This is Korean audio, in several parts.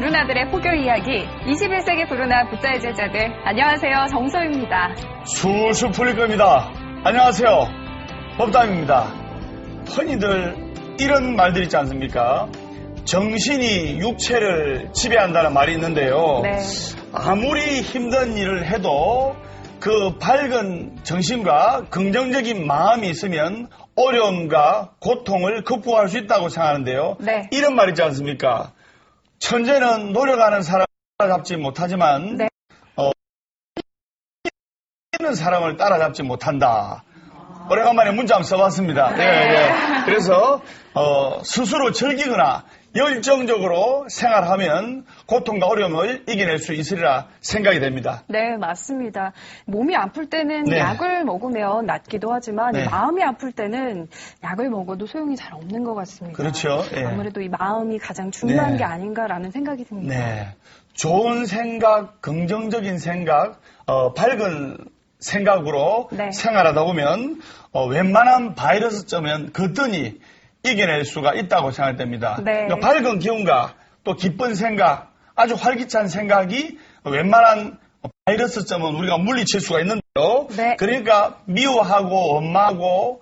부르나들의 포교 이야기, 21세기 부르나 붓자의 제자들. 안녕하세요, 정소희입니다. 술술 풀릴 겁니다. 안녕하세요, 법담입니다. 흔히들 이런 말들 있지 않습니까? 정신이 육체를 지배한다는 말이 있는데요. 네. 아무리 힘든 일을 해도 그 밝은 정신과 긍정적인 마음이 있으면 어려움과 고통을 극복할 수 있다고 생각하는데요. 네. 이런 말 있지 않습니까? 천재는 노력하는 사람을 따라잡지 못하지만 네. 있는 사람을 따라잡지 못한다. 오래간만에 문자 한번 써봤습니다. 예. 그래서 스스로 즐기거나 열정적으로 생활하면 고통과 어려움을 이겨낼 수 있으리라 생각이 됩니다. 네, 맞습니다. 몸이 아플 때는 네. 약을 먹으면 낫기도 하지만 네. 마음이 아플 때는 약을 먹어도 소용이 잘 없는 것 같습니다. 그렇죠. 예. 아무래도 이 마음이 가장 중요한 네. 게 아닌가라는 생각이 듭니다. 네. 좋은 생각, 긍정적인 생각, 밝은 생각으로 네. 생활하다 보면 웬만한 바이러스점은 거뜬히 이겨낼 수가 있다고 생각됩니다. 네. 그러니까 밝은 기운과 또 기쁜 생각, 아주 활기찬 생각이 웬만한 바이러스점은 우리가 물리칠 수가 있는데요. 네. 그러니까 미워하고 원망하고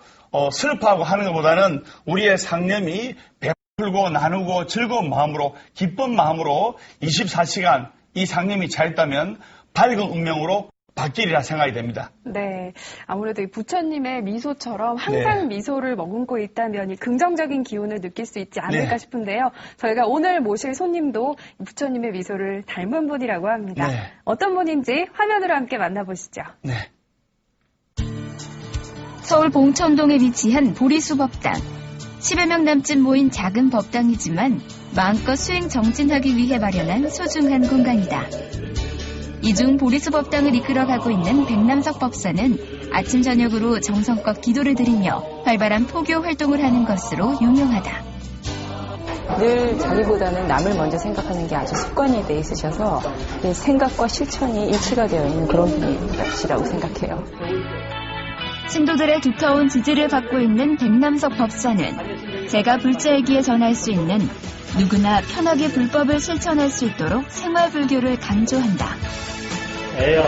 슬퍼하고 하는 것보다는 우리의 상념이 베풀고 나누고 즐거운 마음으로 기쁜 마음으로 24시간 이 상념이 차 있다면 밝은 운명으로 바뀌리라 생각이 됩니다. 네. 아무래도 이 부처님의 미소처럼 항상 네. 미소를 머금고 있다면 이 긍정적인 기운을 느낄 수 있지 않을까 네. 싶은데요. 저희가 오늘 모실 손님도 부처님의 미소를 닮은 분이라고 합니다. 네. 어떤 분인지 화면으로 함께 만나보시죠. 네. 서울 봉천동에 위치한 보리수법당. 10여 명 남짓 모인 작은 법당이지만 마음껏 수행 정진하기 위해 마련한 소중한 공간이다. 이중 보리수법당을 이끌어가고 있는 백남석 법사는 아침 저녁으로 정성껏 기도를 드리며 활발한 포교 활동을 하는 것으로 유명하다. 늘 자기보다는 남을 먼저 생각하는 게 아주 습관이 돼 있으셔서 생각과 실천이 일치가 되어 있는 그런 분이시라고 생각해요. 신도들의 두터운 지지를 받고 있는 백남석 법사는 제가 불자에게 전할 수 있는 누구나 편하게 불법을 실천할 수 있도록 생활불교를 강조한다. 애여,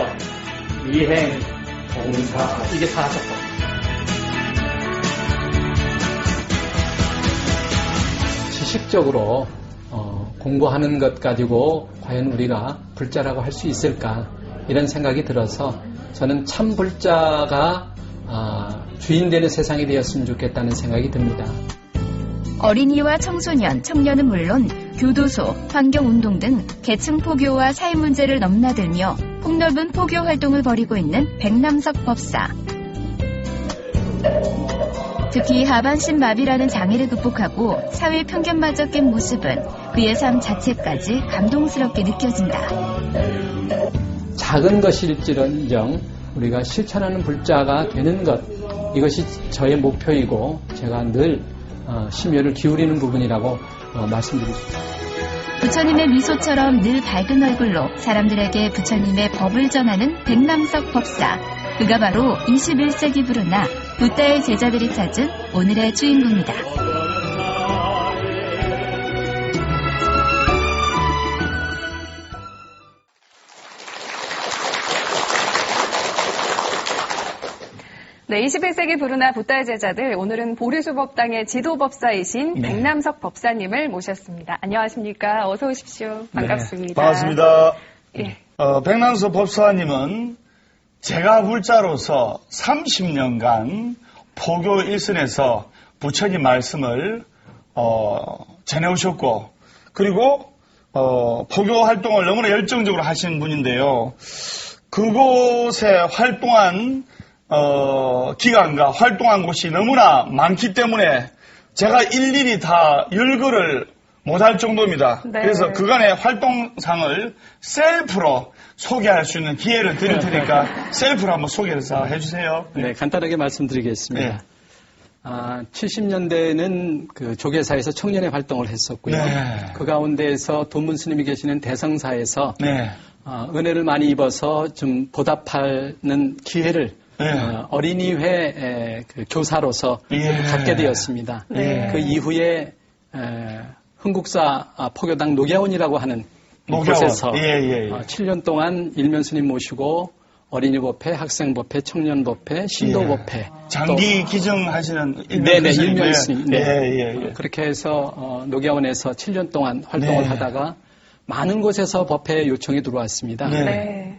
이행, 봉사, 이게 다 하셨고. 지식적으로 공부하는 것 가지고 과연 우리가 불자라고 할 수 있을까 이런 생각이 들어서 저는 참 불자가 주인되는 세상이 되었으면 좋겠다는 생각이 듭니다. 어린이와 청소년, 청년은 물론 교도소, 환경운동 등 계층 포교와 사회 문제를 넘나들며 폭넓은 포교 활동을 벌이고 있는 백남석 법사. 특히 하반신 마비라는 장애를 극복하고 사회 편견마저 깬 모습은 그의 삶 자체까지 감동스럽게 느껴진다. 작은 것일지언정 우리가 실천하는 불자가 되는 것, 이것이 저의 목표이고 제가 늘 심혈을 기울이는 부분이라고 말씀드리고 싶습니다. 부처님의 미소처럼 늘 밝은 얼굴로 사람들에게 부처님의 법을 전하는 백남석 법사. 그가 바로 21세기 부르나 붓다의 제자들이 찾은 오늘의 주인공이다. 네, 21세기 부르나 붓다의 제자들, 오늘은 보리수법당의 지도법사이신 백남석 법사님을 모셨습니다. 안녕하십니까? 어서 오십시오. 반갑습니다. 네, 반갑습니다. 예. 백남석 법사님은 제가 불자로서 30년간 포교 일선에서 부처님 말씀을 전해오셨고, 그리고 포교 활동을 너무나 열정적으로 하시는 분인데요. 그곳에 활동한 기간과 활동한 곳이 너무나 많기 때문에 제가 일일이 다 열거를 못할 정도입니다. 네. 그래서 그간의 활동상을 셀프로 소개할 수 있는 기회를 드릴 테니까 셀프로 한번 소개를 해주세요. 네, 간단하게 말씀드리겠습니다. 네. 70년대에는 그 조계사에서 청년의 활동을 했었고요. 네. 그 가운데에서 돈문 스님이 계시는 대성사에서 네. 은혜를 많이 입어서 좀 보답하는 기회를 네. 어린이회 그 교사로서 예. 갖게 되었습니다. 네. 그 이후에 흥국사 포교당 노계원이라고 하는 녹야원. 곳에서 예. 7년 동안 일면 스님 모시고 어린이법회, 학생법회, 청년법회, 신도법회. 장기 기증하시는 네네, 일면 스님. 네. 예. 그렇게 해서 녹야원에서 7년 동안 활동을 하다가 많은 곳에서 법회 요청이 들어왔습니다. 네.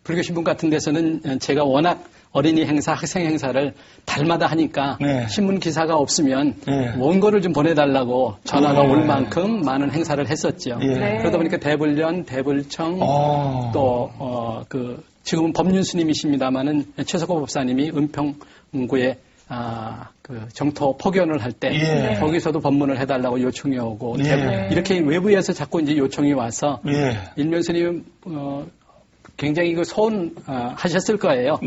불교 신분 같은 데서는 제가 워낙 어린이 행사, 학생 행사를 달마다 하니까 신문 기사가 없으면 원고를 좀 보내달라고 전화가 올 만큼 많은 행사를 했었죠. 그러다 보니까 대불련, 대불청, 또 지금은 법륜 스님이십니다만은 최석호 법사님이 은평구에 그 정토 포견을 할 때 거기서도 법문을 해달라고 요청이 오고 이렇게 외부에서 자꾸 이제 요청이 와서 일면 스님 굉장히 서운하셨을 거예요.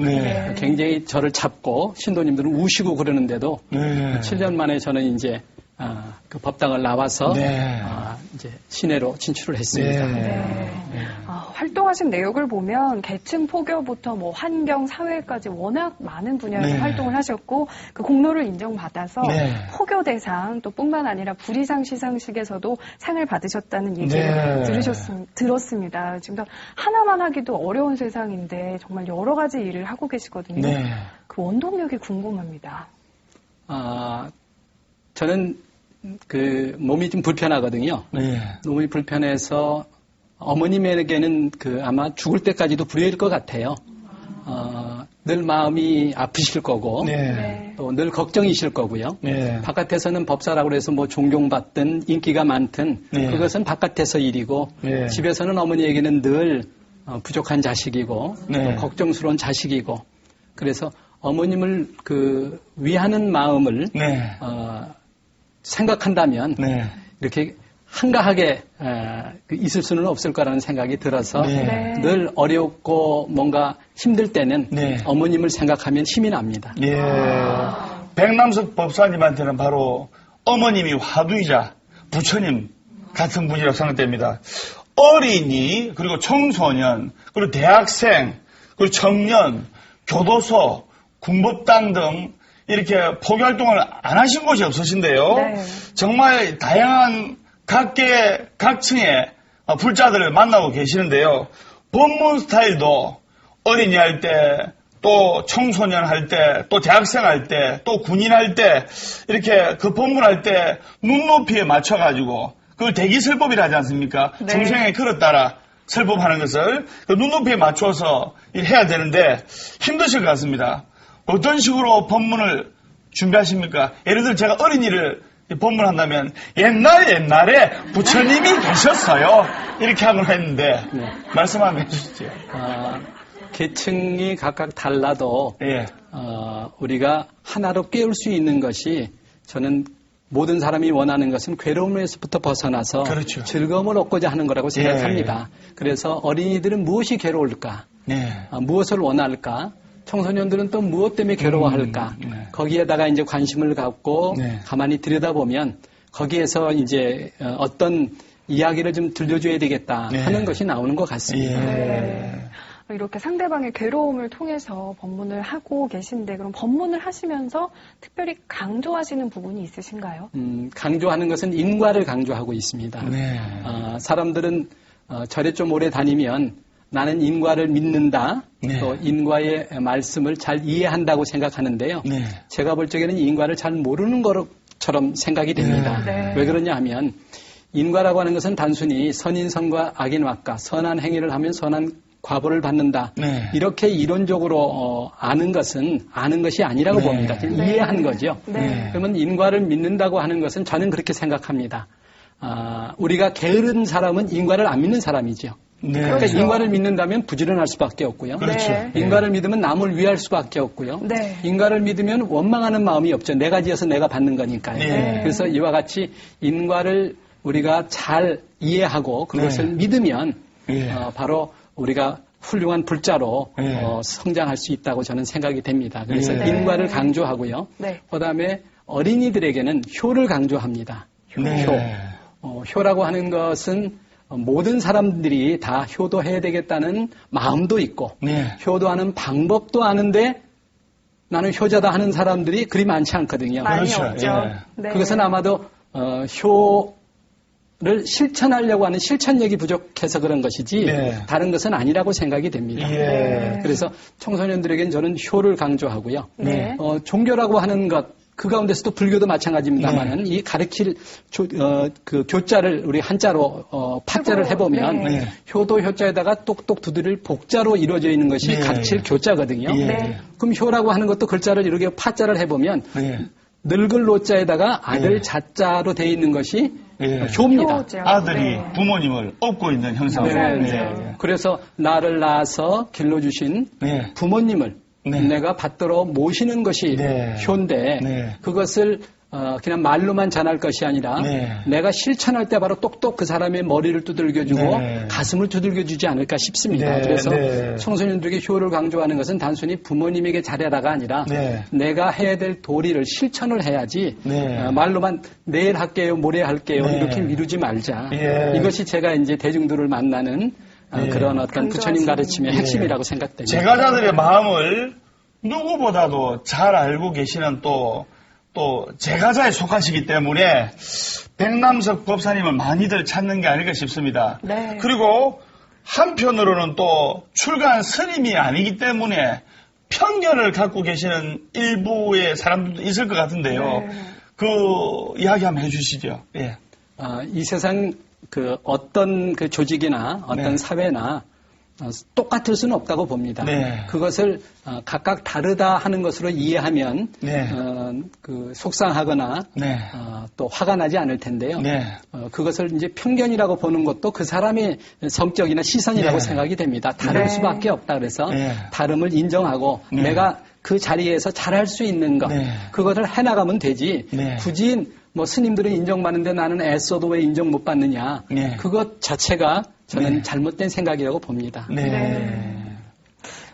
굉장히 저를 잡고 신도님들은 우시고 그러는데도 7년 만에 저는 이제 그 법당을 나와서 이제 시내로 진출을 했습니다. 활동하신 내역을 보면 계층 포교부터 뭐 환경, 사회까지 워낙 많은 분야에서 활동을 하셨고 그 공로를 인정받아서 포교 대상 또 뿐만 아니라 불이상 시상식에서도 상을 받으셨다는 얘기를 들었습니다. 지금 하나만 하기도 어려운 세상인데 정말 여러 가지 일을 하고 계시거든요. 그 원동력이 궁금합니다. 저는 그 몸이 좀 불편하거든요. 몸이 불편해서 어머님에게는 아마 죽을 때까지도 불효일 것 같아요. 늘 마음이 아프실 거고, 또 늘 걱정이실 거고요. 바깥에서는 법사라고 해서 뭐 존경받든 인기가 많든 그것은 바깥에서 일이고, 집에서는 어머니에게는 늘 부족한 자식이고, 또 걱정스러운 자식이고, 그래서 어머님을 위하는 마음을 생각한다면 이렇게 한가하게 있을 수는 없을 거라는 생각이 들어서 늘 어렵고 뭔가 힘들 때는 어머님을 생각하면 힘이 납니다. 백남석 법사님한테는 바로 어머님이 화두이자 부처님 같은 분이라고 생각됩니다. 어린이, 그리고 청소년, 그리고 대학생, 그리고 청년, 교도소, 군법당 등 이렇게 포교활동을 안 하신 곳이 없으신데요. 정말 다양한 각계각층의 불자들을 만나고 계시는데요. 법문 스타일도 어린이 할 때, 또 청소년 할 때, 또 대학생 할 때, 또 군인 할 때, 이렇게 그 법문할 때 눈높이에 맞춰가지고 그걸 대기설법이라 하지 않습니까? 중생의 글에 따라 설법하는 것을 그 눈높이에 맞춰서 해야 되는데 힘드실 것 같습니다. 어떤 식으로 법문을 준비하십니까? 예를 들어 제가 어린이를 법문한다면 옛날에 부처님이 계셨어요. 이렇게 하고 했는데 말씀 한번 해주시죠. 계층이 각각 달라도 우리가 하나로 깨울 수 있는 것이 저는 모든 사람이 원하는 것은 괴로움에서부터 벗어나서 즐거움을 얻고자 하는 거라고 생각합니다. 그래서 어린이들은 무엇이 괴로울까? 무엇을 원할까? 청소년들은 또 무엇 때문에 괴로워할까? 거기에다가 이제 관심을 갖고 가만히 들여다보면 거기에서 이제 어떤 이야기를 좀 들려줘야 되겠다 하는 것이 나오는 것 같습니다. 이렇게 상대방의 괴로움을 통해서 법문을 하고 계신데 그럼 법문을 하시면서 특별히 강조하시는 부분이 있으신가요? 강조하는 것은 인과를 강조하고 있습니다. 사람들은 절에 좀 오래 다니면 나는 인과를 믿는다. 또 인과의 말씀을 잘 이해한다고 생각하는데요. 제가 볼 적에는 인과를 잘 모르는 것처럼 생각이 됩니다. 왜 그러냐 하면 인과라고 하는 것은 단순히 선인선과 악인악과 선한 행위를 하면 선한 과보를 받는다. 이렇게 이론적으로 아는 것은 아는 것이 아니라고 봅니다. 이해한 거죠. 그러면 인과를 믿는다고 하는 것은 저는 그렇게 생각합니다. 우리가 게으른 사람은 인과를 안 믿는 사람이죠. 그러니까 인과를 믿는다면 부지런할 수밖에 없고요. 인과를 믿으면 남을 위할 수밖에 없고요. 인과를 믿으면 원망하는 마음이 없죠. 내가 지어서 내가 받는 거니까요. 그래서 이와 같이 인과를 우리가 잘 이해하고 그것을 믿으면 바로 우리가 훌륭한 불자로 성장할 수 있다고 저는 생각이 됩니다. 그래서 인과를 강조하고요. 그다음에 어린이들에게는 효를 강조합니다. 효라고 하는 것은 모든 사람들이 다 효도해야 되겠다는 마음도 있고 효도하는 방법도 아는데 나는 효자다 하는 사람들이 그리 많지 않거든요. 많이 없죠. 그것은 아마도 를 실천하려고 하는 실천력이 부족해서 그런 것이지 네. 다른 것은 아니라고 생각이 됩니다. 예. 그래서 청소년들에게는 저는 효를 강조하고요. 네. 종교라고 하는 것, 그 가운데서도 불교도 마찬가지입니다만은 이 가르칠 그 교자를 우리 한자로 파자를 해보면 네. 효도 효자에다가 똑똑 두드릴 복자로 이루어져 있는 것이 네. 가르칠 교자거든요. 네. 그럼 효라고 하는 것도 글자를 이렇게 파자를 해보면 늙을 노자에다가 아들 네. 자자로 되어 있는 것이 네. 효입니다. 효죠. 아들이 네. 부모님을 업고 있는 형상으로. 네. 그래서 나를 낳아서 길러주신 네. 부모님을 네. 내가 받들어 모시는 것이 네. 효인데 네. 그것을 그냥 말로만 전할 것이 아니라 네. 내가 실천할 때 바로 똑똑 그 사람의 머리를 두들겨주고 네. 가슴을 두들겨주지 않을까 싶습니다. 네. 그래서 네. 청소년들에게 효를 강조하는 것은 단순히 부모님에게 잘해라가 아니라 네. 내가 해야 될 도리를 실천을 해야지 네. 말로만 내일 할게요, 모레 할게요 네. 이렇게 미루지 말자. 예. 이것이 제가 이제 대중들을 만나는 네. 그런 어떤 부처님 가르침의 예. 핵심이라고 생각됩니다. 제가자들의 마음을 누구보다도 잘 알고 계시는 또 제가자에 속하시기 때문에 백남석 법사님을 많이들 찾는 게 아닐까 싶습니다. 네. 그리고 한편으로는 또 출가한 스님이 아니기 때문에 편견을 갖고 계시는 일부의 사람들도 있을 것 같은데요. 네. 그 이야기 한번 해주시죠. 예. 이 세상 그 어떤 그 조직이나 어떤 네. 사회나 똑같을 수는 없다고 봅니다. 네. 그것을 각각 다르다 하는 것으로 이해하면 네. 그 속상하거나 네. 또 화가 나지 않을 텐데요. 네. 그것을 이제 편견이라고 보는 것도 그 사람의 성격이나 시선이라고 네. 생각이 됩니다. 다를 네. 수밖에 없다 그래서 네. 다름을 인정하고 네. 내가 그 자리에서 잘할 수 있는 것 네. 그것을 해나가면 되지 네. 굳이 뭐 스님들은 인정받는데 나는 애써도 왜 인정 못 받느냐 네. 그것 자체가 저는 네. 잘못된 생각이라고 봅니다. 네. 네.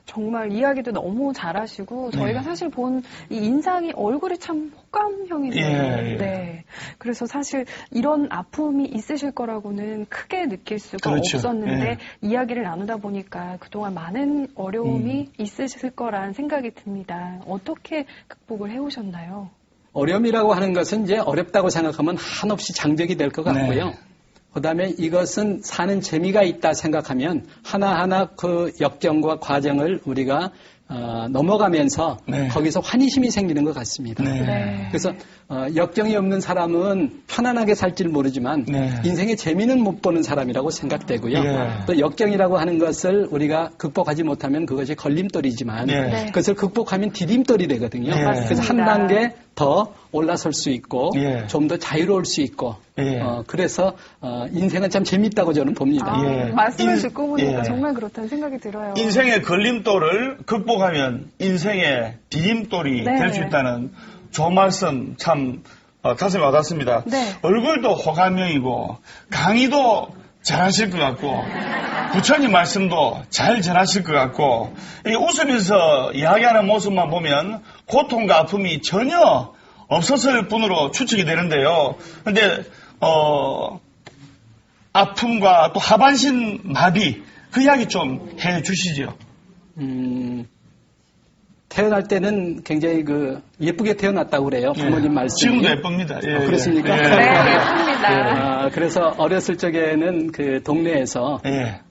정말 이야기도 너무 잘하시고 저희가 사실 본 이 인상이 얼굴이 참 호감형이네요. 예. 네. 그래서 사실 이런 아픔이 있으실 거라고는 크게 느낄 수가 그렇죠. 없었는데 예. 이야기를 나누다 보니까 그동안 많은 어려움이 있으실 거란 생각이 듭니다. 어떻게 극복을 해오셨나요? 어려움이라고 하는 것은 이제 어렵다고 생각하면 한없이 장벽이 될 것 같고요. 네. 그다음에 이것은 사는 재미가 있다 생각하면 하나하나 그 역경과 과정을 우리가 넘어가면서 네. 거기서 환희심이 생기는 것 같습니다. 네. 네. 그래서 역경이 없는 사람은 편안하게 살지를 모르지만 네. 인생의 재미는 못 보는 사람이라고 생각되고요. 예. 또 역경이라고 하는 것을 우리가 극복하지 못하면 그것이 걸림돌이지만 네. 네. 그것을 극복하면 디딤돌이 되거든요. 예. 그래서 한 단계 더 올라설 수 있고 예. 좀 더 자유로울 수 있고 예. 그래서 인생은 참 재밌다고 저는 봅니다. 예. 말씀을 듣고 보니까 예. 정말 그렇다는 생각이 들어요. 인생의 걸림돌을 극복하면 인생의 디딤돌이 네. 될 수 있다는 좋은 말씀 참 가슴에 와닿습니다. 네. 얼굴도 호감형이고 강의도 잘하실 것 같고 부처님 말씀도 잘 전하실 것 같고 이 웃으면서 이야기하는 모습만 보면 고통과 아픔이 전혀 없었을 뿐으로 추측이 되는데요. 근데 아픔과 또 하반신 마비 그 이야기 좀 해주시죠. 태어날 때는 굉장히 예쁘게 태어났다고 그래요. 부모님 말씀이. 지금도 예쁩니다. 예, 그렇습니까? 예. 네, 예쁩니다. 그래서 어렸을 적에는 그 동네에서 예.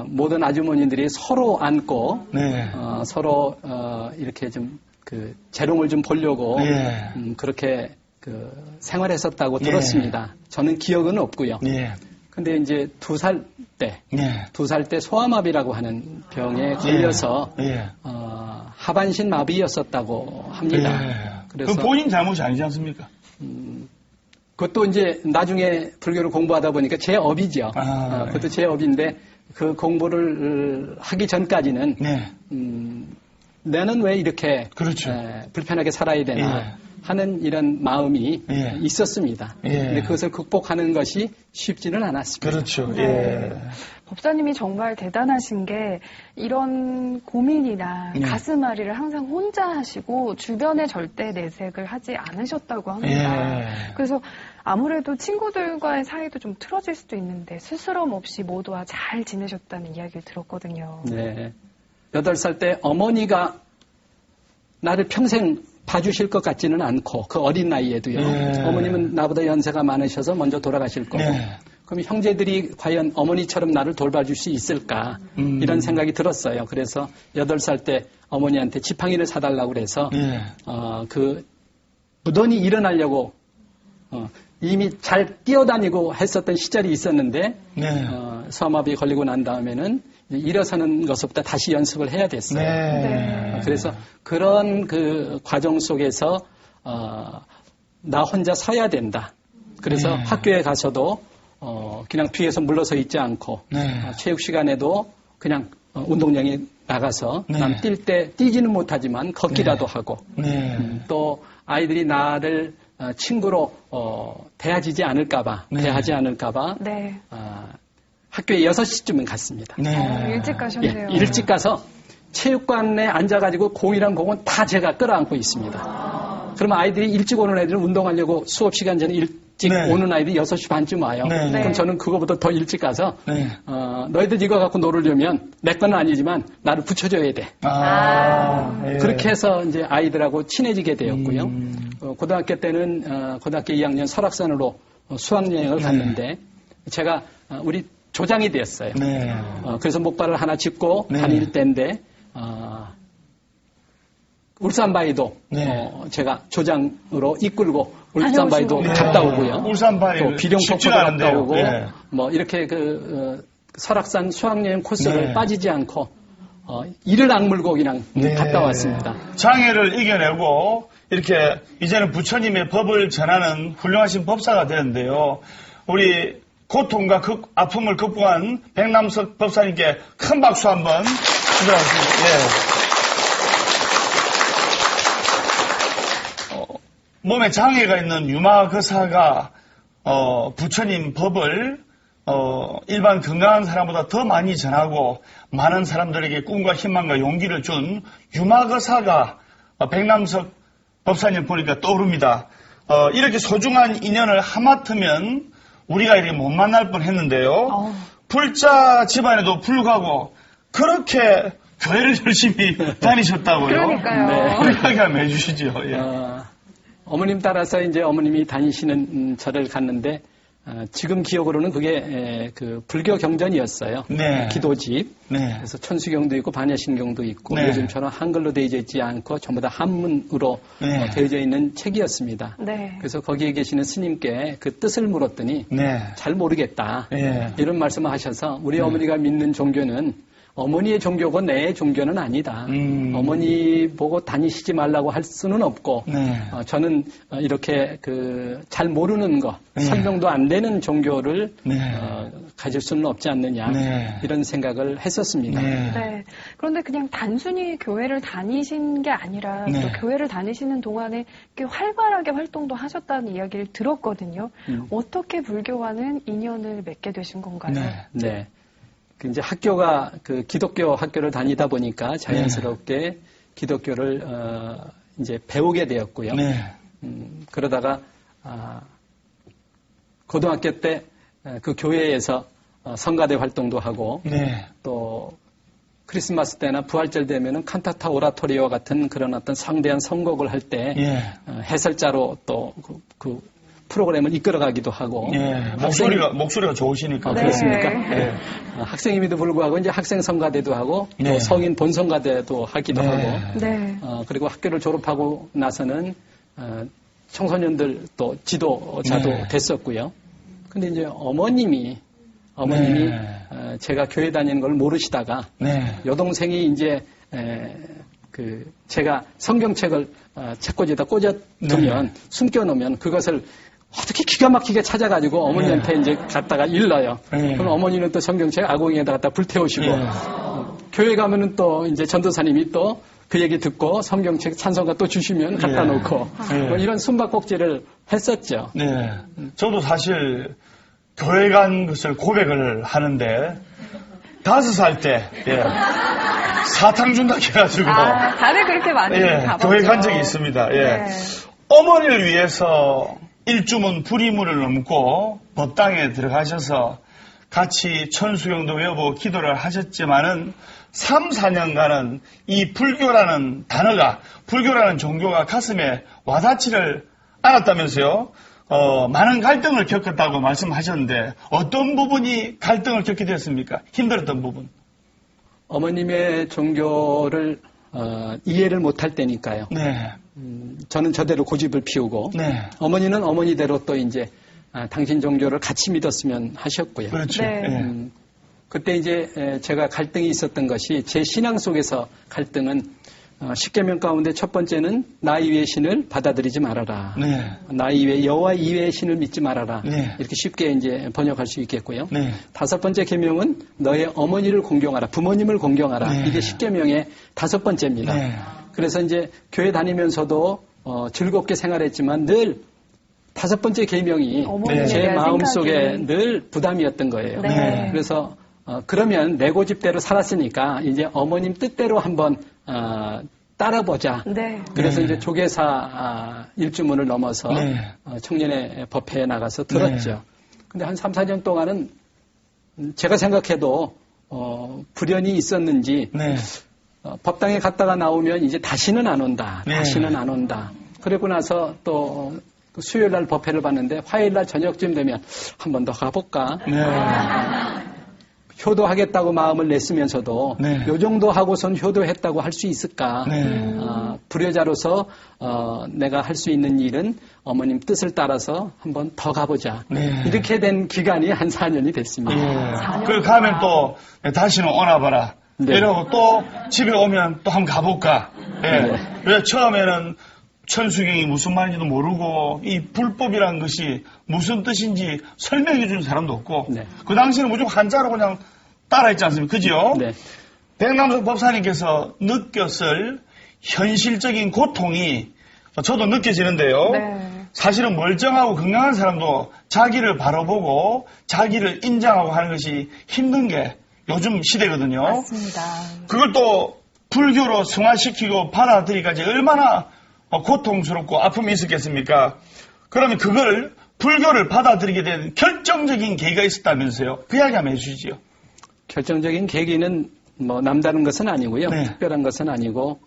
모든 아주머니들이 서로 안고 네. 서로 이렇게 좀 재롱을 좀 보려고 예. 그렇게 생활했었다고 예. 들었습니다. 저는 기억은 없고요. 예. 근데 이제 2살 때, 예. 2살 때 소아마비라고 하는 병에 걸려서 예. 하반신 마비였었다고 합니다. 예. 그래서 그 본인 잘못이 아니지 않습니까? 그것도 이제 나중에 불교를 공부하다 보니까 제 업이죠. 그것도 제 업인데 그 공부를 하기 전까지는 네. 나는 왜 이렇게 그렇죠. 불편하게 살아야 되나 예. 하는 이런 마음이 예. 있었습니다. 예. 근데 그것을 극복하는 것이 쉽지는 않았습니다. 그렇죠. 네. 예. 법사님이 정말 대단하신 게 이런 고민이나 예. 가슴앓이를 항상 혼자 하시고 주변에 절대 내색을 하지 않으셨다고 합니다. 예. 그래서 아무래도 친구들과의 사이도 좀 틀어질 수도 있는데 스스럼 없이 모두와 잘 지내셨다는 이야기를 들었거든요. 네. 8살 때 어머니가 나를 평생 봐주실 것 같지는 않고 그 어린 나이에도요. 예. 어머님은 나보다 연세가 많으셔서 먼저 돌아가실 거고 네. 그럼 형제들이 과연 어머니처럼 나를 돌봐줄 수 있을까? 이런 생각이 들었어요. 그래서 8살 때 어머니한테 지팡이를 사달라고 그래서 그 무던히 일어나려고 이미 잘 뛰어다니고 했었던 시절이 있었는데 소아마비에 걸리고 난 다음에는 일어서는 것부터 다시 연습을 해야 됐어요. 그래서 그런 그 과정 속에서 나 혼자 서야 된다. 그래서 학교에 가서도 그냥 뒤에서 물러서 있지 않고 체육 시간에도 그냥 운동장에 나가서 난 뛸 때 뛰지는 못하지만 걷기라도 하고 또 아이들이 나를 친구로 대하지 않을까봐 대하지 않을까봐 학교에 6시쯤은 갔습니다. 일찍 가셨네요. 예, 일찍 가서 체육관에 앉아가지고 공이랑 공은 다 제가 끌어안고 있습니다. 그러면 아이들이 일찍 오는 애들은 운동하려고 수업 시간 전에 일찍 오는 아이들이 6시 반쯤 와요. 그럼 저는 그거보다 더 일찍 가서 너희들 이거 갖고 놀으려면 내 건 아니지만 나를 붙여줘야 돼. 그렇게 해서 이제 아이들하고 친해지게 되었고요. 고등학교 때는 고등학교 2학년 설악산으로 수학여행을 갔는데 제가 우리 조장이 되었어요. 그래서 목발을 하나 짚고 다닐 때인데 울산바위도 제가 조장으로 이끌고 울산바위도 갔다 오고요. 울산바위 비룡폭포도 갔다 오고 뭐 이렇게 그 설악산 수학여행 코스를 빠지지 않고 이를 악물고 그냥 갔다 왔습니다. 장애를 이겨내고 이렇게 이제는 부처님의 법을 전하는 훌륭하신 법사가 되는데요. 우리 고통과 아픔을 극복한 백남석 법사님께 큰 박수 한번 부탁드립니다. 몸에 장애가 있는 유마거사가 부처님 법을 일반 건강한 사람보다 더 많이 전하고 많은 사람들에게 꿈과 희망과 용기를 준 유마거사가 백남석 법사님 보니까 떠오릅니다. 이렇게 소중한 인연을 하마터면 우리가 이렇게 못 만날 뻔했는데요. 불자 집안에도 불구하고 그렇게 교회를 열심히 다니셨다고요. 그러니까요. 우리 이야기 한번 해주시죠. 어머님 따라서 이제 어머님이 다니시는 절을 갔는데 지금 기억으로는 그게 그 불교 경전이었어요. 기도집. 그래서 천수경도 있고 반야신경도 있고 요즘처럼 한글로 되어져 있지 않고 전부 다 한문으로 되어져 있는 책이었습니다. 그래서 거기에 계시는 스님께 그 뜻을 물었더니 잘 모르겠다. 이런 말씀을 하셔서 우리 어머니가 믿는 종교는 어머니의 종교고 내 종교는 아니다. 어머니 보고 다니시지 말라고 할 수는 없고 저는 이렇게 그 잘 모르는 거 설명도 안 되는 종교를 가질 수는 없지 않느냐 이런 생각을 했었습니다. 그런데 그냥 단순히 교회를 다니신 게 아니라 또 교회를 다니시는 동안에 활발하게 활동도 하셨다는 이야기를 들었거든요. 어떻게 불교와는 인연을 맺게 되신 건가요? 이제 학교가 그 기독교 학교를 다니다 보니까 자연스럽게 기독교를 이제 배우게 되었고요. 그러다가 고등학교 때 그 교회에서 성가대 활동도 하고 또 크리스마스 때나 부활절 되면은 칸타타 오라토리오 같은 그런 어떤 성대한 선곡을 할 때 해설자로 또 그 프로그램을 이끌어가기도 하고 목소리가 좋으시니까 그렇습니까? 학생임에도 불구하고 이제 학생 성가대도 하고 또 성인 본성가대도 하기도 하고 그리고 학교를 졸업하고 나서는 청소년들 또 지도자도 됐었고요. 근데 이제 어머님이 제가 교회 다니는 걸 모르시다가 여동생이 이제 그 제가 성경책을 책꽂이에다 꽂아두면 숨겨놓으면 그것을 어떻게 기가 막히게 찾아가지고 어머니한테 이제 갖다가 일러요. 그럼 어머니는 또 성경책 아궁이에다 갖다 불태우시고 교회 가면은 또 이제 전도사님이 또 그 얘기 듣고 성경책 찬송가 또 주시면 갖다 놓고 뭐 이런 숨바꼭질을 했었죠. 저도 사실 교회 간 것을 고백을 하는데 5살 때 사탕 준다 해가지고 다들 그렇게 많이 가봤죠. 교회 간 적이 있습니다. 어머니를 위해서 일주문 불이문을 넘고 법당에 들어가셔서 같이 천수경도 외우고 기도를 하셨지만은 3, 4년간은 이 불교라는 단어가, 불교라는 종교가 가슴에 와닿지를 않았다면서요. 많은 갈등을 겪었다고 말씀하셨는데 어떤 부분이 갈등을 겪게 되었습니까? 힘들었던 부분. 어머님의 종교를 이해를 못할 때니까요. 네. 저는 저대로 고집을 피우고 네. 어머니는 어머니대로 또 이제 당신 종교를 같이 믿었으면 하셨고요. 그렇죠. 네. 네. 그때 이제 제가 갈등이 있었던 것이 제 신앙 속에서 갈등은 10계명 가운데 첫 번째는 나 이외의 신을 받아들이지 말아라. 네. 나 이외 여호와 이외의 신을 믿지 말아라. 네. 이렇게 쉽게 이제 번역할 수 있겠고요. 네. 다섯 번째 계명은 너의 어머니를 공경하라. 부모님을 공경하라. 네. 이게 10계명의 다섯 번째입니다. 네. 그래서 이제 교회 다니면서도 즐겁게 생활했지만 늘 다섯 번째 계명이 어머니에 제 대한 마음속에 생각이. 늘 부담이었던 거예요. 네. 그래서 그러면 내 고집대로 살았으니까 이제 어머님 뜻대로 한번 따라보자. 네. 그래서 네. 이제 조계사 일주문을 넘어서 네. 청년의 법회에 나가서 들었죠. 근데 한 3, 4년 동안은 제가 생각해도 불연이 있었는지 네. 법당에 갔다가 나오면 이제 다시는 안 온다. 네. 다시는 안 온다. 그러고 나서 또 수요일 날 법회를 봤는데 화요일 날 저녁쯤 되면 한 번 더 가볼까? 네. 효도하겠다고 마음을 냈으면서도 네. 요 정도 하고선 효도했다고 할 수 있을까? 네. 불효자로서 내가 할 수 있는 일은 어머님 뜻을 따라서 한번 더 가보자. 네. 이렇게 된 기간이 한 4년이 됐습니다. 예. 그 가면 또 다시는 오나봐라. 네. 이러고 또 집에 오면 또 한번 가볼까. 예. 네. 왜 처음에는 천수경이 무슨 말인지도 모르고 이 불법이란 것이 무슨 뜻인지 설명해 주는 사람도 없고 네. 그 당시에는 무조건 한자로 그냥 따라했지 않습니까? 그죠? 네. 백남석 법사님께서 느꼈을 현실적인 고통이 저도 느껴지는데요. 네. 사실은 멀쩡하고 건강한 사람도 자기를 바라보고 자기를 인정하고 하는 것이 힘든 게 요즘 시대거든요. 맞습니다. 그걸 또 불교로 승화시키고 받아들이기까지 얼마나 고통스럽고 아픔이 있었겠습니까? 그러면 그걸 불교를 받아들이게 된 결정적인 계기가 있었다면서요? 그 이야기 한번 해주시죠. 결정적인 계기는 뭐 남다른 것은 아니고요. 네. 특별한 것은 아니고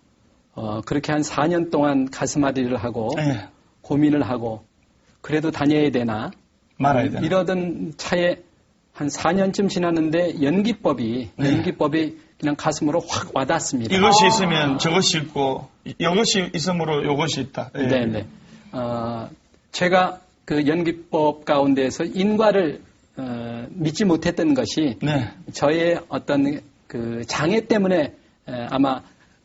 그렇게 한 4년 동안 가슴앓이를 하고 네. 고민을 하고 그래도 다녀야 되나 말아야 되나? 이러던 차에 한 4년쯤 지났는데 연기법이 그냥 가슴으로 확 와닿습니다. 이것이 있으면 저것이 있고 이것이 있으므로 이것이 있다. 예. 네네. 제가 그 연기법 가운데에서 인과를 믿지 못했던 것이 네. 저의 어떤 그 장애 때문에 아마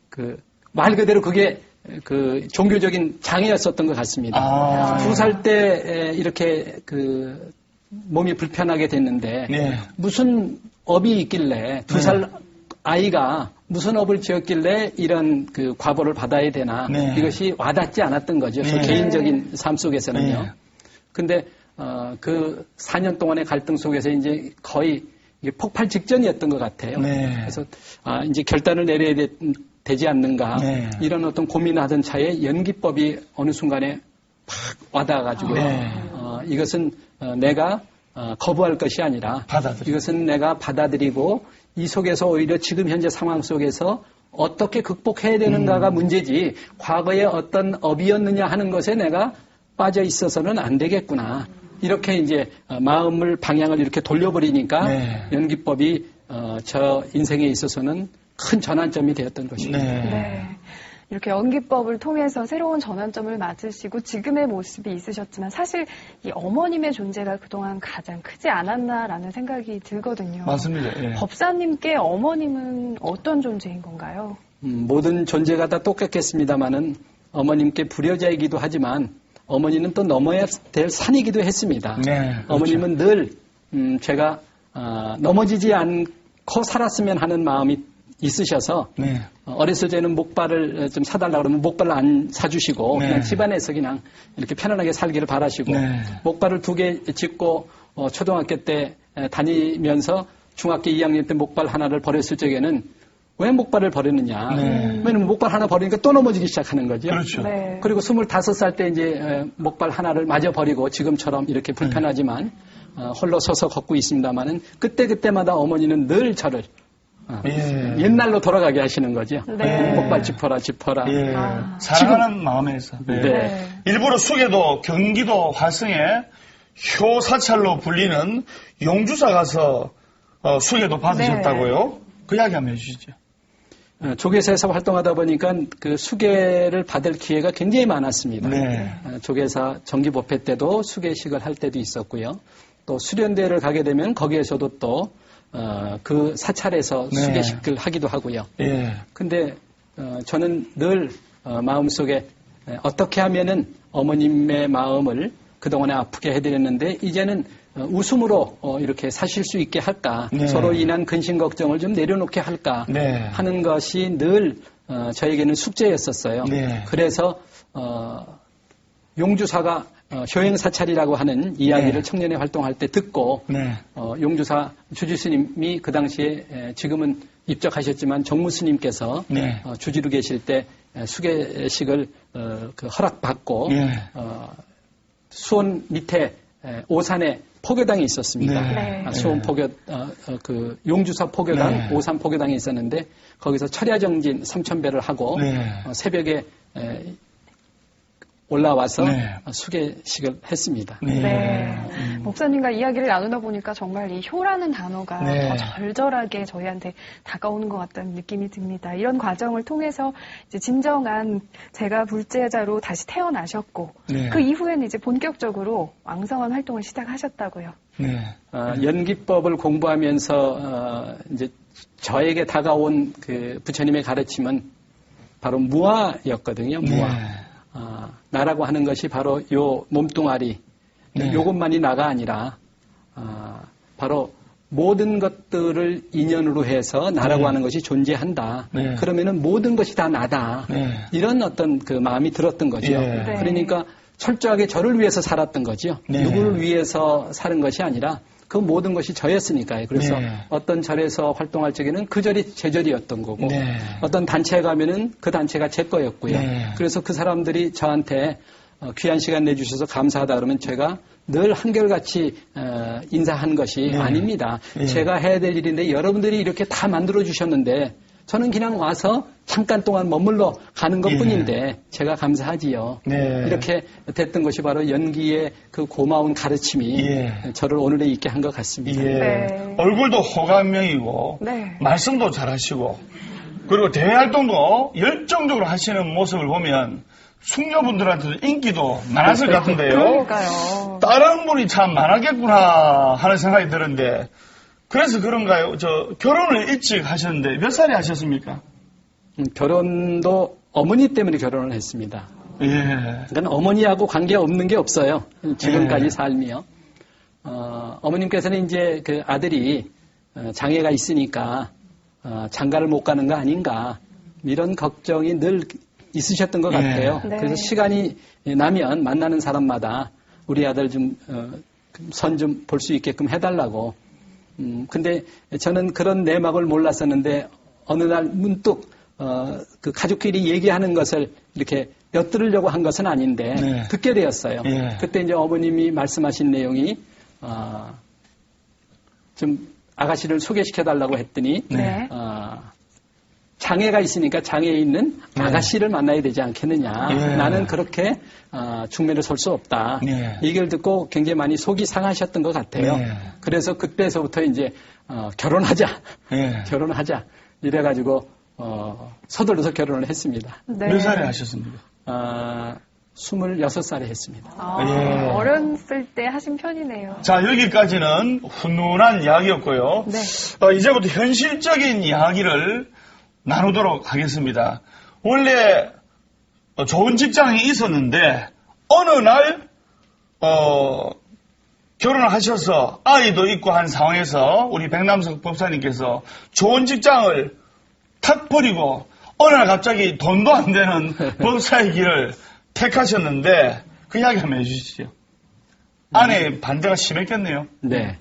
그 말 그대로 그게 그 종교적인 장애였었던 것 같습니다. 2살 때 이렇게 그 몸이 불편하게 됐는데 네. 무슨 업이 있길래 2살 아이가 무슨 업을 지었길래 이런 그 과보를 받아야 되나 네. 이것이 와닿지 않았던 거죠. 저 네. 개인적인 삶 속에서는요. 네. 근데 그 4년 동안의 갈등 속에서 이제 거의 이게 폭발 직전이었던 것 같아요. 네. 그래서 이제 결단을 내려야 되지 않는가 네. 이런 어떤 고민을 하던 차에 연기법이 어느 순간에 팍 와닿아가지고요. 네. 이것은 내가 거부할 것이 아니라 이것은 내가 받아들이고 이 속에서 오히려 지금 현재 상황 속에서 어떻게 극복해야 되는가가 문제지 과거에 어떤 업이었느냐 하는 것에 내가 빠져 있어서는 안 되겠구나. 이렇게 이제 마음을 방향을 이렇게 돌려버리니까 네. 연기법이 저 인생에 있어서는 큰 전환점이 되었던 것입니다. 네. 네. 이렇게 연기법을 통해서 새로운 전환점을 맞으시고 지금의 모습이 있으셨지만 사실 이 어머님의 존재가 그동안 가장 크지 않았나라는 생각이 들거든요. 맞습니다. 예. 법사님께 어머님은 어떤 존재인 건가요? 모든 존재가 다 똑같겠습니다만은 어머님께 불효자이기도 하지만 어머니는 또 넘어야 될 산이기도 했습니다. 네, 그렇죠. 어머님은 늘 제가 넘어지지 않고 살았으면 하는 마음이 있으셔서 네. 어렸을 때는 목발을 좀 사달라고 그러면 목발을 안 사주시고 네. 그냥 집안에서 그냥 이렇게 편안하게 살기를 바라시고 네. 목발을 2개 짚고 초등학교 때 다니면서 중학교 2학년 때 목발 하나를 버렸을 적에는 왜 목발을 버리느냐. 네. 왜냐면 목발 하나 버리니까 또 넘어지기 시작하는 거죠. 그렇죠. 네. 그리고 25살 때 이제 목발 하나를 마저 버리고 지금처럼 이렇게 불편하지만 홀로 서서 걷고 있습니다만은 그때마다 어머니는 늘 저를 옛날로 돌아가게 하시는 거죠. 네. 목발 짚어라, 짚어라. 사랑하는 마음에서. 네. 일부러 수계도 경기도 화성에 효사찰로 불리는 용주사 가서 수계도 받으셨다고요? 그 이야기 한번 해주시죠. 조계사에서 활동하다 보니까 그 수계를 받을 기회가 굉장히 많았습니다. 네. 조계사 정기법회 때도 수계식을 할 때도 있었고요. 또 수련대를 가게 되면 거기에서도 또 그 사찰에서 네. 수계식을 하기도 하고요. 예. 근데 저는 늘 마음속에 어떻게 하면은 어머님의 마음을 그동안에 아프게 해드렸는데 이제는 웃음으로 이렇게 사실 수 있게 할까, 네. 서로 인한 근심 걱정을 좀 내려놓게 할까 네. 하는 것이 늘 저에게는 숙제였었어요. 네. 그래서 용주사가 효행사찰이라고 하는 이야기를 네. 청년회 활동할 때 듣고 네. 용주사 주지스님이 그 당시에 지금은 입적하셨지만 정무스님께서 네. 주지로 계실 때 수계식을 그 허락받고 네. 수원 밑에 오산에 포교당이 있었습니다. 네. 수원 포교 그 용주사 포교당, 네. 오산 포교당이 있었는데 거기서 철야정진 3,000배를 하고 네. 새벽에 올라와서 네. 수계식을 했습니다. 네. 목사님과 이야기를 나누다 보니까 정말 이 효라는 단어가 네. 더 절절하게 저희한테 다가오는 것 같다는 느낌이 듭니다. 이런 과정을 통해서 이제 진정한 제가 불제자로 다시 태어나셨고 네. 그 이후에는 이제 본격적으로 왕성한 활동을 시작하셨다고요. 네. 연기법을 공부하면서 이제 저에게 다가온 그 부처님의 가르침은 바로 무아였거든요. 무아. 네. 나라고 하는 것이 바로 요 몸뚱아리, 네. 요것만이 나가 아니라 바로 모든 것들을 인연으로 해서 나라고 네. 하는 것이 존재한다. 네. 그러면은 모든 것이 다 나다. 네. 이런 어떤 그 마음이 들었던 거죠. 네. 네. 그러니까 철저하게 저를 위해서 살았던 거죠. 네. 누구를 위해서 사는 것이 아니라 그 모든 것이 저였으니까요. 그래서 네. 어떤 절에서 활동할 적에는 그 절이 제 절이었던 거고 네. 어떤 단체에 가면은 그 단체가 제 거였고요. 네. 그래서 그 사람들이 저한테 귀한 시간 내주셔서 감사하다 그러면 제가 늘 한결같이 인사한 것이 네. 아닙니다. 네. 제가 해야 될 일인데 여러분들이 이렇게 다 만들어 주셨는데 저는 그냥 와서 잠깐 동안 머물러 가는 것뿐인데 제가 감사하지요. 네. 이렇게 됐던 것이 바로 연기의 그 고마운 가르침이 예. 저를 오늘에 있게 한 것 같습니다. 예. 네. 얼굴도 호감형이고 네. 말씀도 잘하시고 그리고 대외 활동도 열정적으로 하시는 모습을 보면 숙녀분들한테도 인기도 많았을 것 같은데요. 그러니까요. 다른 분이 참 많았겠구나 하는 생각이 드는데 그래서 그런가요? 결혼을 일찍 하셨는데 몇 살에 하셨습니까? 결혼도 어머니 때문에 결혼을 했습니다. 예. 그러니까 어머니하고 관계 없는 게 없어요. 지금까지 예. 삶이요. 어머님께서는 이제 그 아들이 장애가 있으니까 장가를 못 가는 거 아닌가 이런 걱정이 늘 있으셨던 것 예. 같아요. 네. 그래서 시간이 나면 만나는 사람마다 우리 아들 좀 선 좀 볼 수 있게끔 해달라고. 근데 저는 그런 내막을 몰랐었는데 어느 날 문득 그 가족끼리 얘기하는 것을 이렇게 엿들으려고 한 것은 아닌데 네. 듣게 되었어요. 예. 그때 이제 어머님이 말씀하신 내용이 좀 아가씨를 소개시켜 달라고 했더니 네. 장애가 있으니까 장애에 있는 네. 아가씨를 만나야 되지 않겠느냐. 예. 나는 그렇게 중매를 설 수 없다. 네. 이 얘기를 듣고 굉장히 많이 속이 상하셨던 것 같아요. 네. 그래서 그때서부터 이제 결혼하자. 예. 결혼하자. 이래가지고 서둘러서 결혼을 했습니다. 네. 몇 살에 하셨습니까? 26살에 했습니다. 예. 어렸을 때 하신 편이네요. 자, 여기까지는 훈훈한 이야기였고요. 네. 이제부터 현실적인 이야기를 나누도록 하겠습니다. 원래 좋은 직장이 있었는데 어느 날 결혼을 하셔서 아이도 있고 한 상황에서 우리 백남석 법사님께서 좋은 직장을 탁 버리고 어느 날 갑자기 돈도 안 되는 법사의 길을 택하셨는데 그 이야기 한번 해주시죠. 아내 반대가 심했겠네요. 네.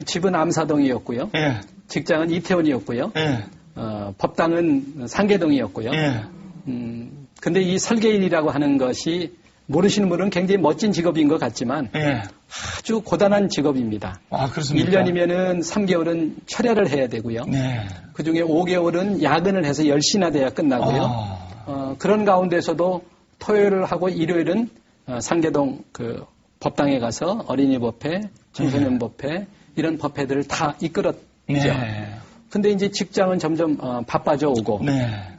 집은 암사동이었고요. 예, 직장은 이태원이었고요. 예, 법당은 상계동이었고요. 예, 근데 이 설계일이라고 하는 것이 모르시는 분은 굉장히 멋진 직업인 것 같지만 예. 아주 고단한 직업입니다. 아, 그렇습니까? 1년이면은 3개월은 철야를 해야 되고요. 네. 그 중에 5개월은 야근을 해서 10시나 돼야 끝나고요. 그런 가운데서도 토요일을 하고 일요일은 상계동 그 법당에 가서 어린이법회, 청소년법회 이런 법회들을 다 이끌었죠. 네. 근데 이제 직장은 점점 바빠져 오고 네.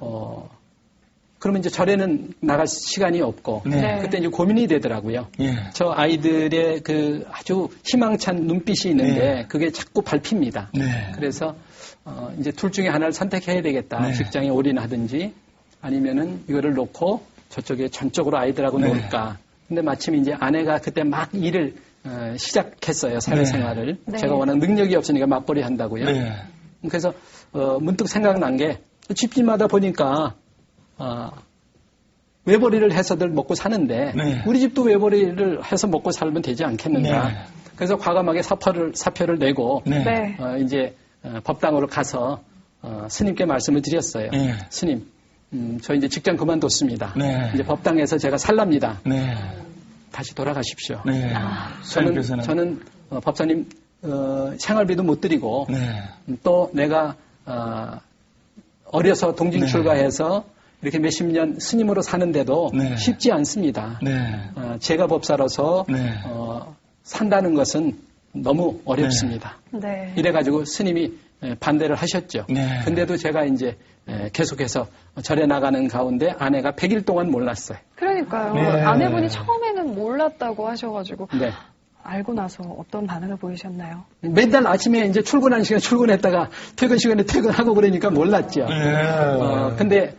그러면 이제 절에는 나갈 시간이 없고 네. 그때 이제 고민이 되더라고요. 예. 저 아이들의 그 아주 희망찬 눈빛이 있는데 네. 그게 자꾸 밟힙니다. 네. 그래서 이제 둘 중에 하나를 선택해야 되겠다. 네. 직장에 올인하든지 아니면은 이거를 놓고 저쪽에 전적으로 아이들하고 네. 놀까. 근데 마침 이제 아내가 그때 막 일을 시작했어요. 사회생활을. 네. 제가 워낙 능력이 없으니까 맞벌이 한다고요. 네. 그래서 문득 생각난 게 집집마다 보니까 외벌이를 해서들 먹고 사는데 네. 우리 집도 외벌이를 해서 먹고 살면 되지 않겠는가. 네. 그래서 과감하게 사표를 내고 네. 네. 이제 법당으로 가서 스님께 말씀을 드렸어요. 네. 스님, 저 이제 직장 그만뒀습니다. 네. 이제 법당에서 제가 살랍니다. 네. 다시 돌아가십시오. 네. 저는 법사님 생활비도 못 드리고 네. 또 내가 어려서 동진 출가해서 이렇게 몇십 년 스님으로 사는데도 네. 쉽지 않습니다. 네. 제가 법사로서 네. 산다는 것은 너무 어렵습니다. 네. 이래가지고 스님이 반대를 하셨죠. 네. 근데도 제가 이제 계속해서 절에 나가는 가운데 아내가 100일 동안 몰랐어요. 그러니까요. 네. 아내분이 처음에는 몰랐다고 하셔가지고 네. 알고 나서 어떤 반응을 보이셨나요? 맨날 아침에 이제 출근하는 시간에 출근했다가 퇴근 시간에 퇴근하고 그러니까 몰랐죠. 네. 근데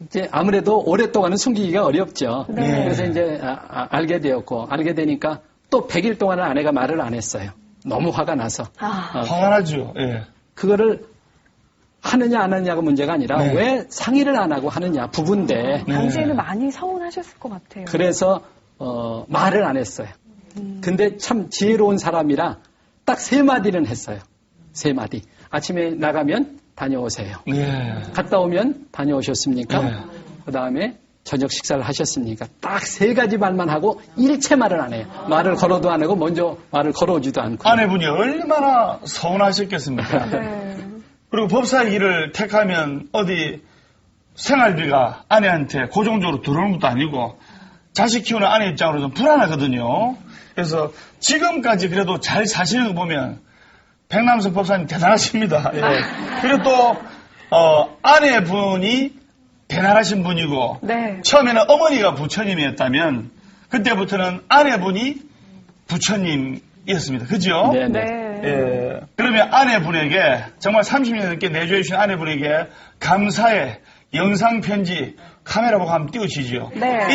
이제 아무래도 오랫동안은 숨기기가 어렵죠. 네. 그래서 이제 알게 되었고 알게 되니까 또 100일 동안은 아내가 말을 안 했어요. 너무 화가 나서. 화가 나죠. 예. 그거를 하느냐 안 하느냐가 문제가 아니라 네. 왜 상의를 안 하고 하느냐 부부인데. 당시에는 많이 서운하셨을 것 같아요. 그래서 말을 안 했어요. 근데 참 지혜로운 사람이라 딱 3마디는 했어요. 3마디. 아침에 나가면 다녀오세요. 네. 갔다 오면 다녀오셨습니까? 네. 그 다음에 저녁 식사를 하셨습니까? 딱 3가지 말만 하고 일체 말을 안 해요. 말을 걸어도 안 하고 먼저 말을 걸어오지도 않고. 아내분이 얼마나 서운하셨겠습니까? 네. 그리고 법사의 길을 택하면 어디 생활비가 아내한테 고정적으로 들어오는 것도 아니고 자식 키우는 아내 입장으로 좀 불안하거든요. 그래서 지금까지 그래도 잘 사시는 거 보면 백남석 법사님 대단하십니다. 예. 그리고 또 아내분이 대단하신 분이고 네. 처음에는 어머니가 부처님이었다면 그때부터는 아내분이 부처님이었습니다. 그죠? 네, 네. 네. 예. 그러면 아내분에게 정말 30년 넘게 내조해 주신 아내분에게 감사의 영상 편지 카메라 보고 한번 띄우시죠. 네.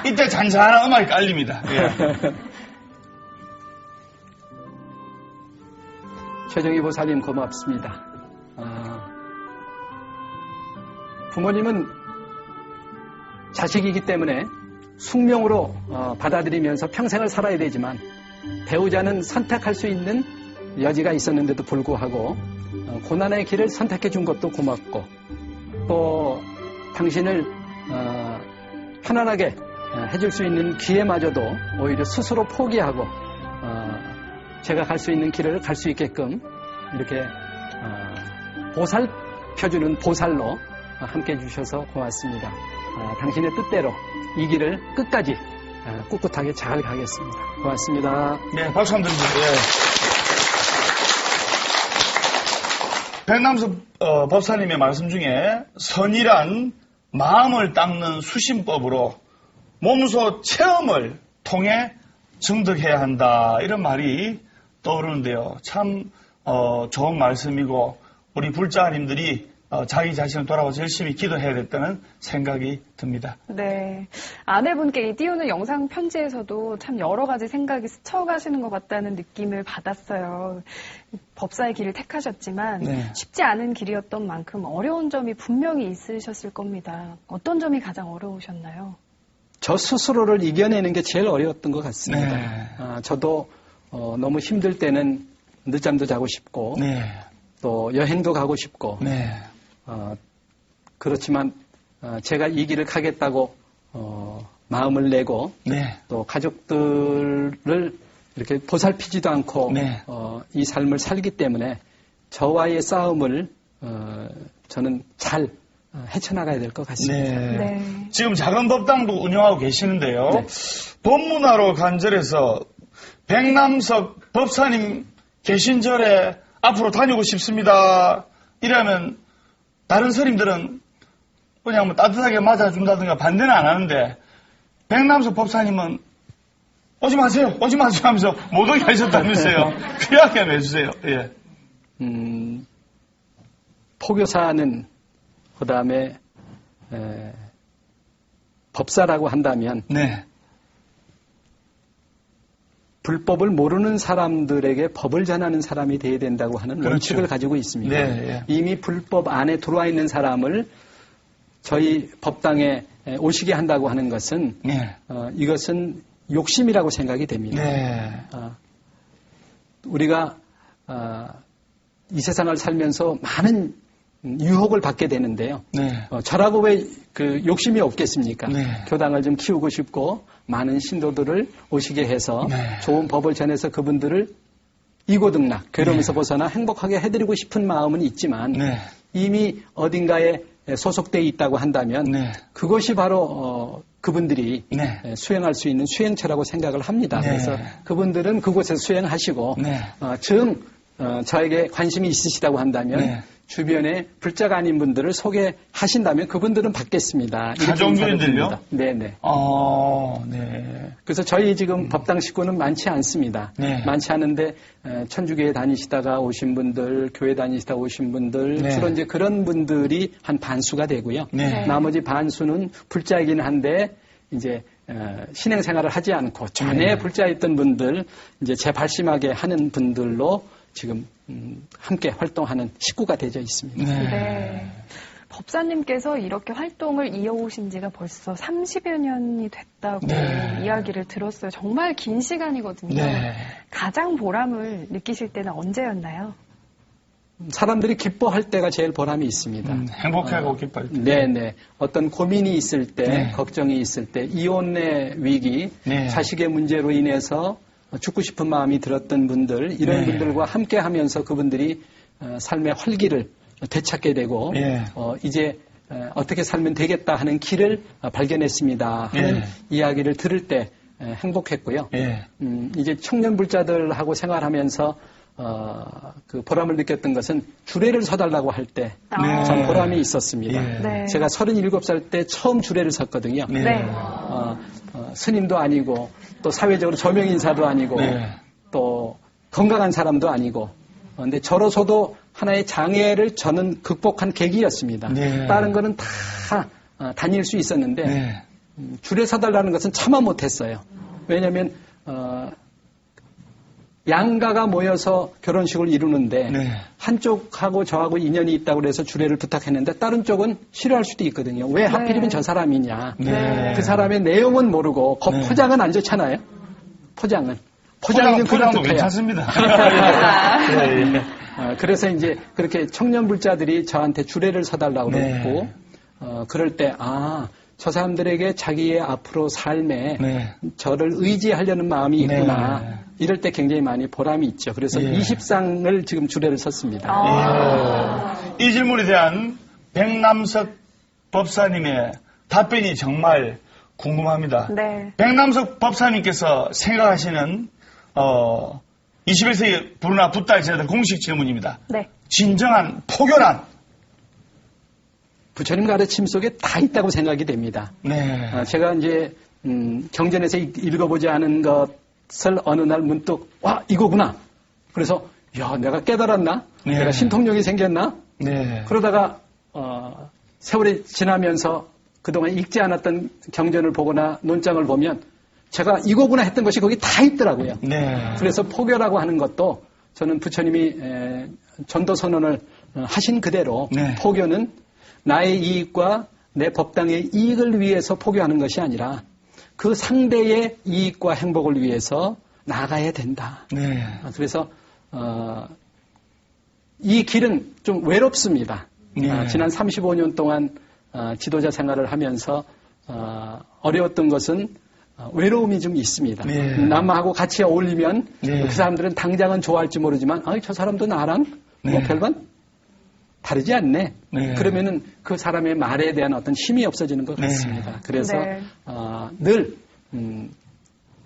이때 잔잔한 음악이 깔립니다. 예. 최정희 보살님 고맙습니다. 부모님은 자식이기 때문에 숙명으로 받아들이면서 평생을 살아야 되지만 배우자는 선택할 수 있는 여지가 있었는데도 불구하고 고난의 길을 선택해 준 것도 고맙고 또 당신을 편안하게 해줄 수 있는 기회마저도 오히려 스스로 포기하고 제가 갈 수 있는 길을 갈 수 있게끔 이렇게 보살펴주는 보살로 함께 해주셔서 고맙습니다. 당신의 뜻대로 이 길을 끝까지 꿋꿋하게 잘 가겠습니다. 고맙습니다. 네, 박수 한번 드리죠. 예. 백남석 법사님의 말씀 중에 선이란 마음을 닦는 수심법으로 몸소 체험을 통해 증득해야 한다. 이런 말이 떠오르는데요. 참 좋은 말씀이고 우리 불자님들이 자기 자신을 돌아봐서 열심히 기도해야겠다는 생각이 듭니다. 네. 아내분께 이 띄우는 영상 편지에서도 참 여러 가지 생각이 스쳐가시는 것 같다는 느낌을 받았어요. 법사의 길을 택하셨지만 네. 쉽지 않은 길이었던 만큼 어려운 점이 분명히 있으셨을 겁니다. 어떤 점이 가장 어려우셨나요? 저 스스로를 이겨내는 게 제일 어려웠던 것 같습니다. 네. 저도 너무 힘들 때는 늦잠도 자고 싶고 네. 또 여행도 가고 싶고 네. 그렇지만 제가 이 길을 가겠다고 마음을 내고 네. 또 가족들을 이렇게 보살피지도 않고 네. 이 삶을 살기 때문에 저와의 싸움을 저는 잘 헤쳐나가야 될 것 같습니다. 네. 네. 지금 작은 법당도 운영하고 계시는데요. 네. 법문화로 간절해서 백남석 법사님 계신 절에 앞으로 다니고 싶습니다. 이러면 다른 스님들은 그냥 뭐 따뜻하게 맞아준다든가 반대는 안 하는데 백남석 법사님은 오지 마세요 하면서 못 오게 하셨다면서요. 그 이야기 한번 해주세요. 예. 포교사는 그 다음에 법사라고 한다면 네. 불법을 모르는 사람들에게 법을 전하는 사람이 돼야 된다고 하는 그렇죠. 원칙을 가지고 있습니다. 네, 예. 이미 불법 안에 들어와 있는 사람을 저희 법당에 오시게 한다고 하는 것은 네. 이것은 욕심이라고 생각이 됩니다. 네. 우리가 이 세상을 살면서 많은 유혹을 받게 되는데요. 네. 저라고 왜 그 욕심이 없겠습니까? 네. 교당을 좀 키우고 싶고 많은 신도들을 오시게 해서 네. 좋은 법을 전해서 그분들을 이고등락, 괴로움에서 네. 벗어나 행복하게 해드리고 싶은 마음은 있지만 네. 이미 어딘가에 소속되어 있다고 한다면 네. 그것이 바로 그분들이 네. 수행할 수 있는 수행처라고 생각을 합니다. 네. 그래서 그분들은 그곳에서 수행하시고 네. 저에게 관심이 있으시다고 한다면 네. 주변에 불자가 아닌 분들을 소개하신다면 그분들은 받겠습니다. 가정주인들요? 네네. 네. 그래서 저희 지금 법당 식구는 많지 않습니다. 네. 많지 않은데 천주교에 다니시다가 오신 분들, 교회 다니시다가 오신 분들 네. 주로 이제 그런 분들이 한 반수가 되고요. 네. 나머지 반수는 불자이긴 한데 이제 신행생활을 하지 않고 전에 불자였던 분들 이제 재발심하게 하는 분들로 지금 함께 활동하는 식구가 되어 있습니다. 네. 네. 법사님께서 이렇게 활동을 이어오신 지가 벌써 30여 년이 됐다고 네. 이야기를 들었어요. 정말 긴 시간이거든요. 네. 가장 보람을 느끼실 때는 언제였나요? 사람들이 기뻐할 때가 제일 보람이 있습니다. 행복하고 기뻐할 때. 네네. 어떤 고민이 있을 때, 네. 걱정이 있을 때, 이혼의 위기, 네. 자식의 문제로 인해서 죽고 싶은 마음이 들었던 분들, 이런 네. 분들과 함께 하면서 그분들이 삶의 활기를 되찾게 되고, 네. 이제 어떻게 살면 되겠다 하는 길을 발견했습니다 하는 네. 이야기를 들을 때 행복했고요. 예. 이제 청년 불자들하고 생활하면서 그 보람을 느꼈던 것은 주례를 서달라고 할 때 전 네. 보람이 있었습니다. 예. 네. 제가 37살 때 처음 주례를 섰거든요. 네. 네. 스님도 아니고 또 사회적으로 저명 인사도 아니고 네. 또 건강한 사람도 아니고 근데 저로서도 하나의 장애를 저는 극복한 계기였습니다. 네. 다른 거는 다 다닐 수 있었는데 네. 줄에 서달라는 것은 차마 못했어요. 왜냐하면 양가가 모여서 결혼식을 이루는데 네. 한쪽하고 저하고 인연이 있다고 해서 주례를 부탁했는데 다른 쪽은 싫어할 수도 있거든요. 왜 하필이면 저 사람이냐. 네. 그 사람의 내용은 모르고 네. 포장은 안 좋잖아요. 포장도 괜찮습니다. 네. 그래서 이제 그렇게 청년 불자들이 저한테 주례를 서달라고 네. 그랬고 그럴 때 저 사람들에게 자기의 앞으로 삶에 네. 저를 의지하려는 마음이 있구나. 네. 이럴 때 굉장히 많이 보람이 있죠. 그래서 예. 20상을 지금 주례를 섰습니다. 이 질문에 대한 백남석 법사님의 답변이 정말 궁금합니다. 네. 백남석 법사님께서 생각하시는 21세기 부르나 붓다에 제대한 공식 질문입니다. 네. 진정한 포교란? 부처님 가르침 속에 다 있다고 생각이 됩니다. 네. 제가 이제 경전에서 읽어보지 않은 것을 어느 날 문득 이거구나. 그래서 내가 깨달았나? 네. 내가 신통력이 생겼나? 네. 그러다가 세월이 지나면서 그동안 읽지 않았던 경전을 보거나 논장을 보면 제가 이거구나 했던 것이 거기 다 있더라고요. 네. 그래서 포교라고 하는 것도 저는 부처님이 전도 선언을 하신 그대로 네. 포교는 나의 이익과 내 법당의 이익을 위해서 포교하는 것이 아니라 그 상대의 이익과 행복을 위해서 나아가야 된다. 네. 그래서 이 길은 좀 외롭습니다. 네. 지난 35년 동안 지도자 생활을 하면서 어려웠던 것은 외로움이 좀 있습니다. 네. 남하고 같이 어울리면 네. 그 사람들은 당장은 좋아할지 모르지만 저 사람도 나랑 뭐 별반 다르지 않네. 네. 그러면은 그 사람의 말에 대한 어떤 힘이 없어지는 것 같습니다. 그래서 네. 늘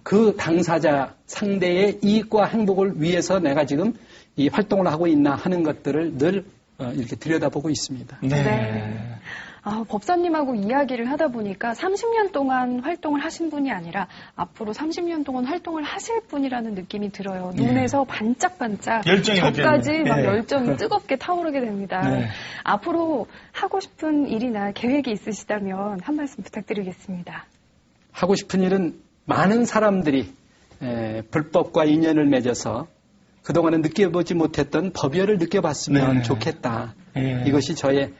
그 당사자 상대의 이익과 행복을 위해서 내가 지금 이 활동을 하고 있나 하는 것들을 늘 이렇게 들여다보고 있습니다. 네. 법사님하고 이야기를 하다 보니까 30년 동안 활동을 하신 분이 아니라 앞으로 30년 동안 활동을 하실 분이라는 느낌이 들어요. 눈에서 반짝반짝 열정이 저까지 느껴지네. 막 열정이 뜨겁게 타오르게 됩니다. 네. 앞으로 하고 싶은 일이나 계획이 있으시다면 한 말씀 부탁드리겠습니다. 하고 싶은 일은 많은 사람들이 불법과 인연을 맺어서 그동안은 느껴보지 못했던 법열을 느껴봤으면 네. 좋겠다. 네. 이것이 저의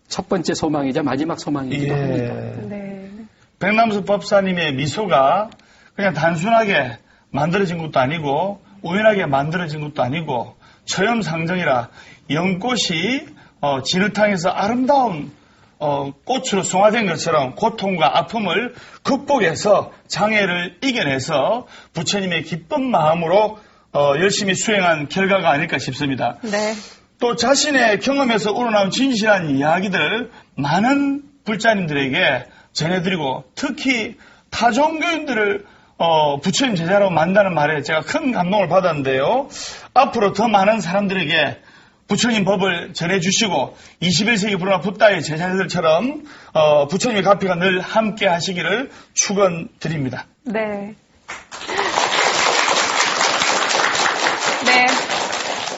첫 번째 소망이자 마지막 소망이기도 합니다. 네. 백남수 법사님의 미소가 그냥 단순하게 만들어진 것도 아니고 우연하게 만들어진 것도 아니고 처염상정이라 연꽃이 진흙탕에서 아름다운 꽃으로 송화된 것처럼 고통과 아픔을 극복해서 장애를 이겨내서 부처님의 기쁜 마음으로 열심히 수행한 결과가 아닐까 싶습니다. 네. 또 자신의 경험에서 우러나온 진실한 이야기들을 많은 불자님들에게 전해드리고 특히 타종교인들을 부처님 제자로 만다는 말에 제가 큰 감동을 받았는데요. 앞으로 더 많은 사람들에게 부처님 법을 전해주시고 21세기 불어나 붓다의 제자들처럼 부처님의 가피가 늘 함께 하시기를 축원드립니다. 네. 네.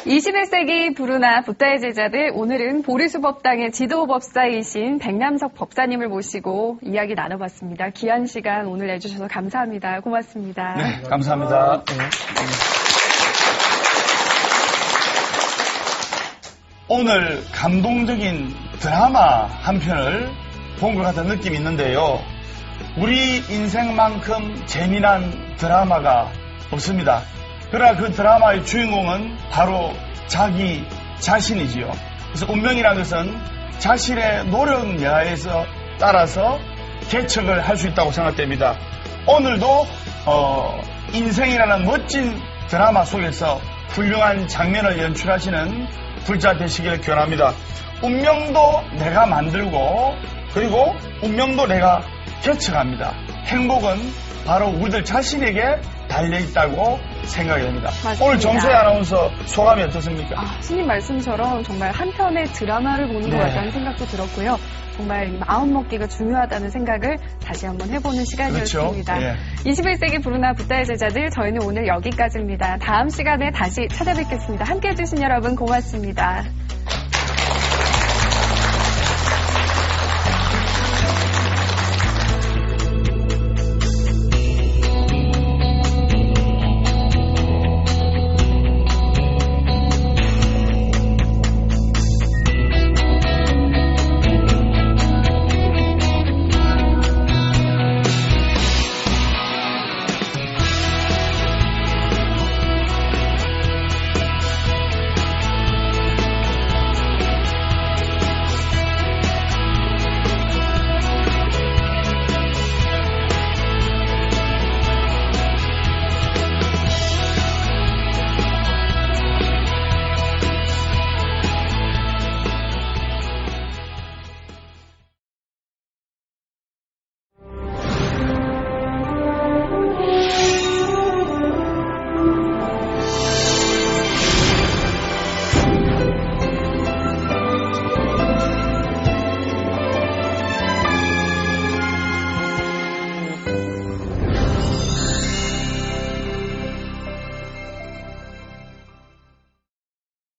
21세기 부르나 붓다의 제자들, 오늘은 보리수법당의 지도법사이신 백남석 법사님을 모시고 이야기 나눠봤습니다. 귀한 시간 오늘 내주셔서 감사합니다. 고맙습니다. 네, 감사합니다. 오늘 감동적인 드라마 한 편을 본 것 같은 느낌이 있는데요. 우리 인생만큼 재미난 드라마가 없습니다. 그러나 그 드라마의 주인공은 바로 자기 자신이지요. 그래서 운명이라는 것은 자신의 노력 여하에서 따라서 개척을 할 수 있다고 생각됩니다. 오늘도 인생이라는 멋진 드라마 속에서 훌륭한 장면을 연출하시는 불자 되시기를 기원합니다. 운명도 내가 만들고 그리고 운명도 내가 개척합니다. 행복은 바로 우리들 자신에게 달려있다고 생각이 됩니다. 맞습니다. 오늘 정소희 아나운서 소감이 어떻습니까? 스님 말씀처럼 정말 한 편의 드라마를 보는 것 같다는 생각도 들었고요. 정말 마음 먹기가 중요하다는 생각을 다시 한번 해보는 시간이었습니다. 그렇죠. 21세기 부르나 붓다의 제자들, 저희는 오늘 여기까지입니다. 다음 시간에 다시 찾아뵙겠습니다. 함께해 주신 여러분 고맙습니다.